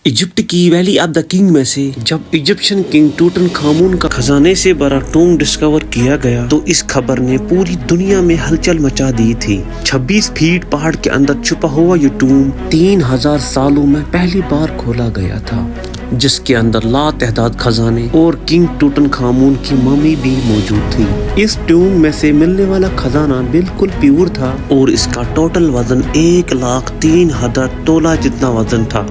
Egypt की valley of the king में से जब इजिप्शियन किंग टूटनखामुन का खजाने से भरा टूम डिस्कवर किया गया तो इस खबर ने पूरी दुनिया में हलचल मचा दी थी। 26 फीट पहाड़ के अंदर छुपा हुआ ये टूम 3000 सालों में पहली बार खोला गया था, जिसके अंदर लातहदाद खजाने और किंग टूटनखामुन की मम्मी भी मौजूद थी। इस टूम में से मिलने वाला खजाना बिल्कुल प्योर था और इसका टोटल वजन 1,03,000 तोला जितना वजन था,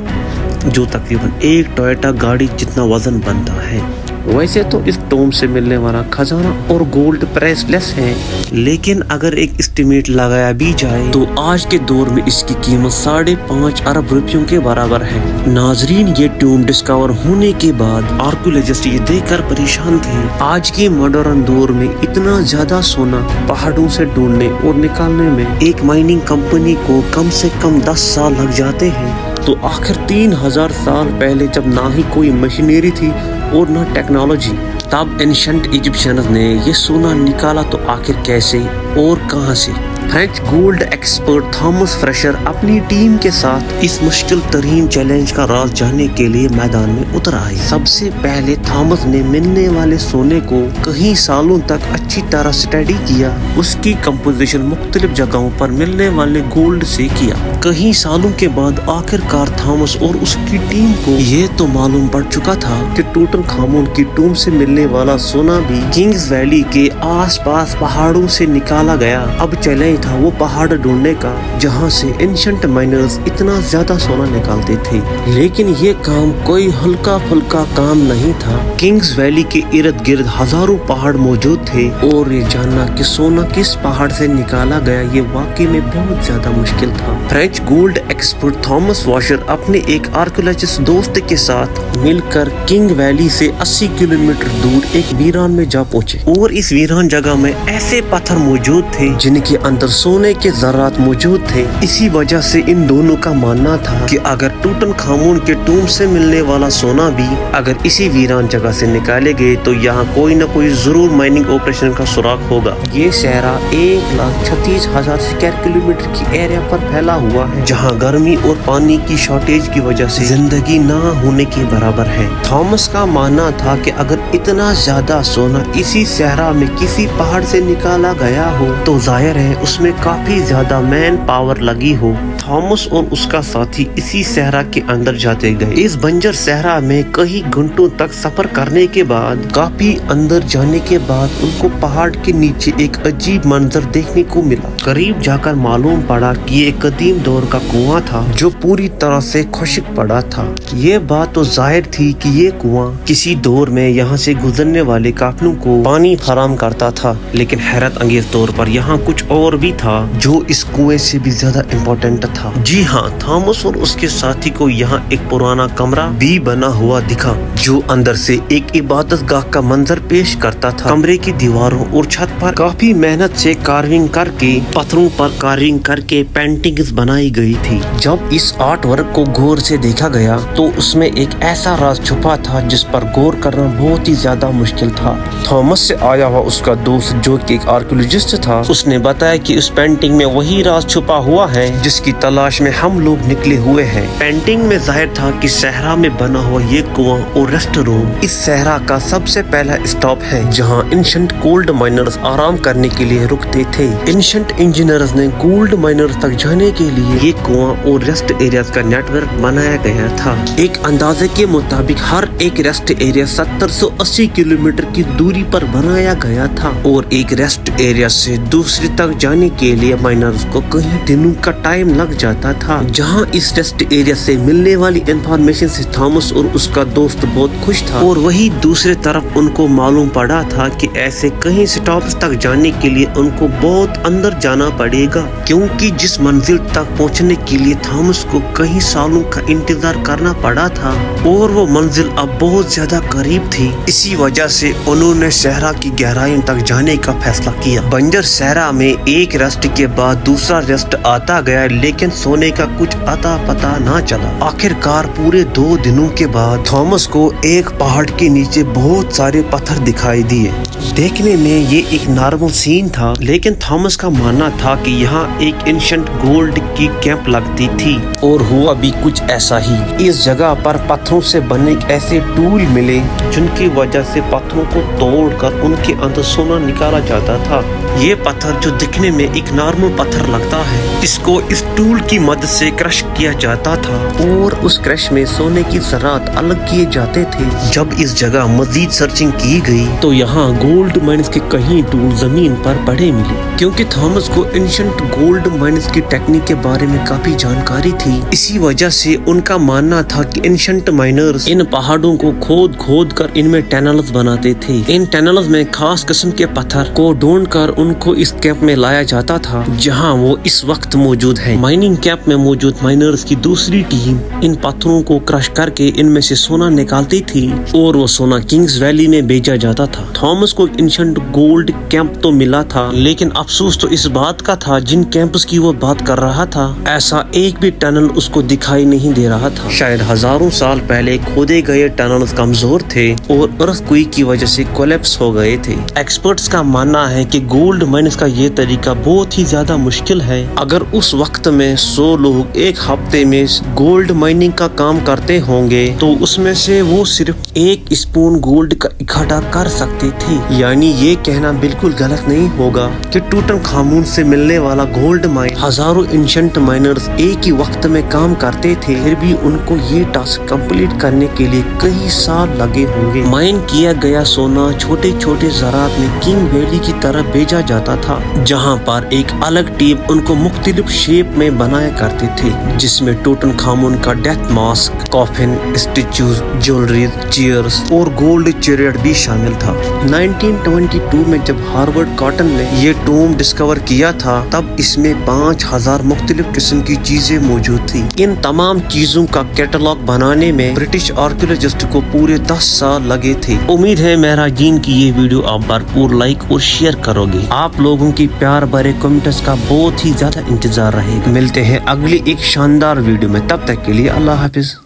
जो तकरीबन एक टोयोटा गाड़ी जितना वजन बनता है। वैसे तो इस टूम से मिलने वाला खजाना और गोल्ड प्राइसलेस है, लेकिन अगर एक एस्टिमेट लगाया भी जाए तो आज के दौर में इसकी कीमत 5.5 अरब रुपयों के बराबर है। नाजरीन, ये टूम डिस्कवर होने के बाद आर्कियोलॉजिस्ट ये देखकर परेशान थे। आज के मॉडर्न दौर में इतना ज्यादा सोना पहाड़ों से ढूंढने और निकालने में एक माइनिंग कंपनी को कम से कम 10 साल लग जाते हैं, तो आखिर 3000 साल पहले जब ना ही कोई मशीनरी थी और ना टेक्नोलॉजी, तब एंशिएंट इजिप्शियंस ने ये सोना निकाला तो आखिर कैसे और कहां से? French gold expert Thomas fresher अपनी टीम के साथ इस मुश्किल तरीन चैलेंज का राज जानने के लिए मैदान में उतर आए। सबसे पहले थॉमस ने मिलने वाले सोने को कई सालों तक अच्छी तरह स्टडी किया। उसकी कंपोजिशन मुख्तलिफ जगहों पर मिलने वाले गोल्ड से किया। कई सालों के बाद आखिरकार थॉमस और उसकी टीम को ये तो मालूम पड़ चुका था कि टूटनखामुन की टूम से मिलने वाला सोना भी किंग्स वैली के आसपास पहाड़ों से निकाला गया। अब चैलेंज था वो पहाड़ ढूंढने का जहां से एंशिएंट माइनर्स इतना ज्यादा सोना निकालते थे। लेकिन ये काम कोई हल्का फुल्का काम नहीं था। किंग्स वैली के इर्द गिर्द हजारों पहाड़ मौजूद थे और ये जानना कि सोना किस पहाड़ से निकाला गया ये वाकई में बहुत ज्यादा मुश्किल था। French gold expert Thomas washer अपने एक आर्कियोलॉजिस्ट दोस्त के साथ मिलकर किंग वैली से 80 किलोमीटर दूर एक वीरान में जा पहुंचे और इस वीरान जगह में ऐसे पत्थर मौजूद थे जिनके अंदर सोने के ज़रात मौजूद थे। इसी वजह से इन दोनों का मानना था कि अगर टूटनखामुन के टूम से मिलने वाला सोना भी अगर इसी वीरान जगह से निकाले गए तो यहाँ कोई न कोई जरूर माइनिंग ऑपरेशन का सुराग होगा। ये सहरा 1,36,000 स्क्वायर किलोमीटर की एरिया पर फैला हुआ है, जहाँ गर्मी और पानी की शॉर्टेज की वजह से जिंदगी ना होने के बराबर है। थॉमस का मानना था कि अगर इतना ज्यादा सोना इसी सहरा में किसी पहाड़ से निकाला गया हो तो जाहिर है उसमें काफी ज्यादा मैन पावर लगी हो। थॉमस और उसका साथी इसी सहरा के अंदर जाते गए। इस बंजर सहरा में कई घंटों तक सफर करने के बाद काफी अंदर जाने के बाद उनको पहाड़ के नीचे एक अजीब मंजर देखने को मिला। करीब जाकर मालूम पड़ा कि ये कदीम दौर का कुआं था जो पूरी तरह से खुश्क पड़ा था। ये बात तो जाहिर थी कि ये कुआं किसी दौर में यहाँ से गुजरने वाले काफिलों को पानी फराहम करता था, लेकिन हैरत अंगेज तौर पर यहाँ कुछ और भी था जो इस कुएं से भी ज्यादा इम्पोर्टेंट था। जी हाँ, थॉमस और उसके साथी को यहाँ एक पुराना कमरा भी बना हुआ दिखा जो अंदर से एक इबादतगाह का मंजर पेश करता था। कमरे की दीवारों और छत पर काफी मेहनत से कार्विंग करके पत्थरों पर कार्विंग करके पेंटिंग्स बनाई गई थी। जब इस आर्ट वर्क को गौर से देखा गया तो उसमें एक ऐसा राज छुपा था जिस पर गौर करना बहुत ही ज्यादा मुश्किल था। थॉमस से आया हुआ उसका दोस्त जो कि एक आर्कियोलॉजिस्ट था, उसने बताया कि उस पेंटिंग में वही राज छुपा हुआ है जिसकी तलाश में हम लोग निकले हुए हैं। पेंटिंग में जाहिर था कि सहरा में बना हुआ ये कुआं और रेस्ट रूम इस सहरा का सबसे पहला स्टॉप है जहां एंशिएंट गोल्ड माइनर्स आराम करने के लिए रुकते थे। एंशिएंट इंजीनियर्स ने गोल्ड माइनर्स तक जाने के लिए ये कुआं और रेस्ट एरियाज का नेटवर्क बनाया गया था। एक अंदाजे के मुताबिक हर एक रेस्ट एरिया 70-80 किलोमीटर की दूरी पर बनाया गया था और एक रेस्ट एरिया से दूसरी तक जाने के लिए माइनर्स को कई दिनों का टाइम लग जाता था। जहां इस रेस्ट एरिया से मिलने वाली इंफॉर्मेशन से थॉमस और उसका दोस्त बहुत खुश था और वही दूसरे तरफ उनको मालूम पड़ा था कि ऐसे कई स्टॉप्स तक जाने के लिए उनको बहुत अंदर जाना पड़ेगा, क्योंकि जिस मंजिल तक पहुंचने के लिए थॉमस को कई सालों का इंतजार करना पड़ा था और वो मंजिल अब बहुत ज्यादा करीब थी। इसी वजह से उन्होंने सहरा की गहराई तक जाने का फैसला किया। बंजर सहरा में एक रेस्ट के बाद दूसरा रेस्ट आता गया, लेकिन लेकिन सोने का कुछ अता पता ना चला। आखिरकार पूरे 2 दिनों के बाद थॉमस को एक पहाड़ के नीचे बहुत सारे पत्थर दिखाई दिए। देखने में ये एक नॉर्मल सीन था, लेकिन थॉमस का मानना था कि यहाँ एक एंशिएंट गोल्ड की कैंप लगती थी और हुआ भी कुछ ऐसा ही। इस जगह पर पत्थरों से बने ऐसे टूल मिले जिनकी वजह से पत्थरों को तोड़कर उनके अंदर सोना निकाला जाता था। ये पत्थर जो दिखने में एक नॉर्मल पत्थर लगता है, इसको इस टूल की मदद से क्रश किया जाता था और उस क्रश में सोने की ज़रात अलग किए जाते थे। जब इस जगह मजीद सर्चिंग की गई तो यहाँ गोल्ड माइंस के कई टूल जमीन पर पड़े मिले। क्योंकि थॉमस को एंशिएंट गोल्ड माइंस की टेक्निक के बारे में काफी जानकारी थी, इसी वजह से उनका मानना था कि एंशिएंट माइनर्स इन पहाड़ों को खोद कर इनमें टनल्स बनाते थे। इन टनल्स में खास किस्म के पत्थर को ढूंढकर उनको इस कैंप में लाया जाता था जहां वो इस वक्त मौजूद है। माइनिंग कैंप में मौजूद माइनर्स की दूसरी टीम इन पत्थरों को क्रश करके इनमें से सोना निकालती थी और वो सोना किंग्स वैली में भेजा जाता था। थॉमस को एंशिएंट गोल्ड कैंप तो मिला था, लेकिन अफसोस तो इस बात का था जिन कैंप्स की वो बात कर रहा था ऐसा एक भी टनल उसको दिखाई नहीं दे रहा था। शायद हजारों साल पहले खोदे गए टनल्स कमजोर थे और अर्थक्वेक की वजह से कोलैप्स हो गए थे। एक्सपर्ट्स का मानना है कि गोल्ड माइंस का ये तरीका बहुत ही ज्यादा मुश्किल है। अगर उस वक्त में 100 लोग एक हफ्ते में गोल्ड माइनिंग का काम करते होंगे तो उसमें से वो सिर्फ 1 स्पून गोल्ड का इकट्ठा कर सकते थे। यानी ये कहना बिल्कुल गलत नहीं होगा कि टूटनखामुन से मिलने वाला गोल्ड माइन हजारों एंशिएंट माइनर्स एक ही वक्त में काम करते थे, फिर भी उनको ये टास्क कंप्लीट करने के लिए कई साल लगे होंगे। माइन किया गया सोना छोटे छोटे ज़रात में किंग वैली की तरफ भेजा जाता था, जहां पर एक अलग टीम उनको मुख्तलिफ शेप में बनाया करते थे, जिसमें टूटनखामुन का death mask, coffin, statues, jewellery, chairs और गोल्ड चैरियट भी शामिल था। 1922 में जब हार्वर्ड कॉटन ने ये टॉम्ब डिस्कवर किया था तब इसमें 5000 मुख्तलिफ किस्म की चीजें मौजूद थी। इन तमाम चीजों का कैटलॉग बनाने में ब्रिटिश आर्कियोलॉजिस्ट को पूरे 10 साल लगे थे। उम्मीद है महराजीन की ये वीडियो आप भरपूर लाइक और शेयर करोगे। आप लोगों की प्यार भरे कमेंट्स का बहुत ही ज्यादा इंतजार रहेगा। मिलते हैं अगली एक शानदार वीडियो में, तब तक के लिए अल्लाह हाफिज।